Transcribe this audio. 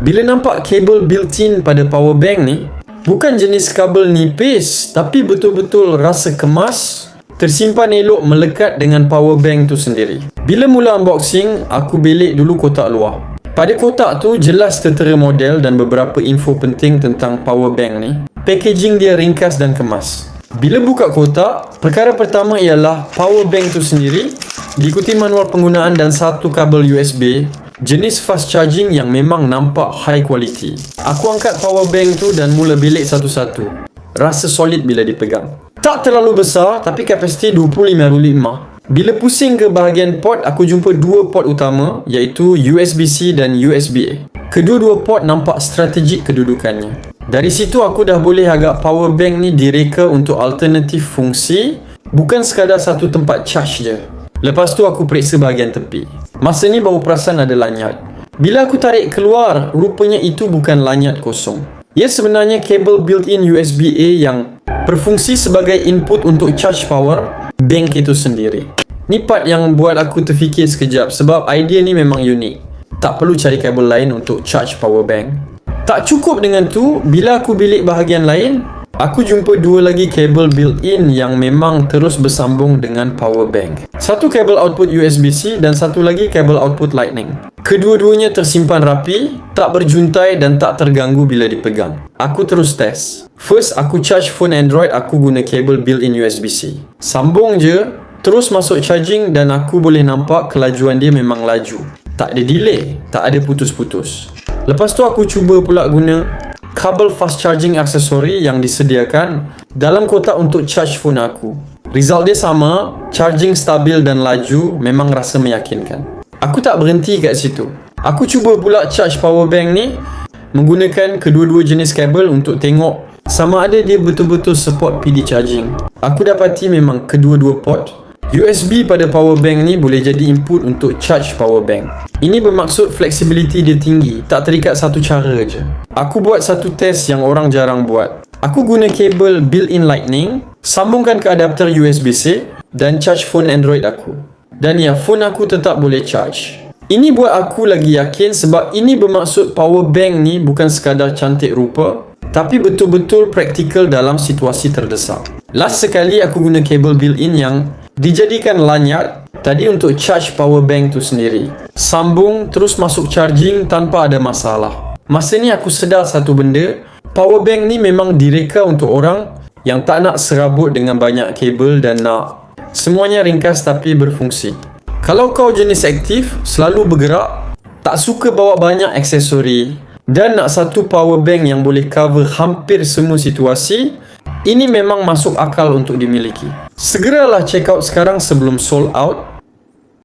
Bila nampak kabel built-in pada power bank ni, bukan jenis kabel nipis, tapi betul-betul rasa kemas, tersimpan elok melekat dengan power bank tu sendiri. Bila mula unboxing, aku belik dulu kotak luar. Pada kotak tu jelas tertera model dan beberapa info penting tentang power bank ni. Packaging dia ringkas dan kemas. Bila buka kotak, perkara pertama ialah power bank tu sendiri, diikuti manual penggunaan dan satu kabel USB jenis fast charging yang memang nampak high quality. Aku angkat power bank tu dan mula belik satu-satu. Rasa solid bila dipegang. Tak terlalu besar tapi kapasiti 25.5. Bila pusing ke bahagian port, aku jumpa dua port utama iaitu USB-C dan USB-A. Kedua-dua port nampak strategik kedudukannya. Dari situ aku dah boleh agak power bank ni direka untuk alternatif fungsi, bukan sekadar satu tempat charge je. Lepas tu aku periksa bahagian tepi. Masa ni baru perasan ada lanyard. Bila aku tarik keluar, rupanya itu bukan lanyard kosong. Ia sebenarnya kabel built-in USB-A yang berfungsi sebagai input untuk charge power bank itu sendiri. Ni part yang buat aku terfikir sekejap sebab idea ni memang unik. Tak perlu cari kabel lain untuk charge power bank. Tak cukup dengan tu, bila aku bilik bahagian lain, aku jumpa dua lagi kabel built-in yang memang terus bersambung dengan power bank. Satu kabel output USB-C dan satu lagi kabel output Lightning. Kedua-duanya tersimpan rapi, tak berjuntai dan tak terganggu bila dipegang. Aku terus test. First, aku charge phone Android aku guna kabel built-in USB-C. Sambung je, terus masuk charging dan aku boleh nampak kelajuan dia memang laju. Tak ada delay, tak ada putus-putus. Lepas tu aku cuba pula guna kabel fast charging aksesori yang disediakan dalam kotak untuk charge phone aku. Result dia sama, charging stabil dan laju, memang rasa meyakinkan. Aku tak berhenti kat situ. Aku cuba pula charge power bank ni menggunakan kedua-dua jenis kabel untuk tengok sama ada dia betul-betul support PD charging. Aku dapati memang kedua-dua port USB pada power bank ni boleh jadi input untuk charge power bank. Ini bermaksud flexibility dia tinggi, tak terikat satu cara je. Aku buat satu test yang orang jarang buat. Aku guna kabel built-in Lightning, sambungkan ke adapter USB-C dan charge phone Android aku. Dan ya, phone aku tetap boleh charge. Ini buat aku lagi yakin sebab ini bermaksud power bank ni bukan sekadar cantik rupa, tapi betul-betul praktikal dalam situasi terdesak. Last sekali aku guna kabel built-in yang dijadikan lanyard tadi untuk charge power bank tu sendiri. Sambung terus masuk charging tanpa ada masalah. Masa ni aku sedar satu benda, power bank ni memang direka untuk orang yang tak nak serabut dengan banyak kabel dan nak semuanya ringkas tapi berfungsi. Kalau kau jenis aktif, selalu bergerak, tak suka bawa banyak aksesori dan nak satu power bank yang boleh cover hampir semua situasi, ini memang masuk akal untuk dimiliki. Segeralah check out sekarang sebelum sold out.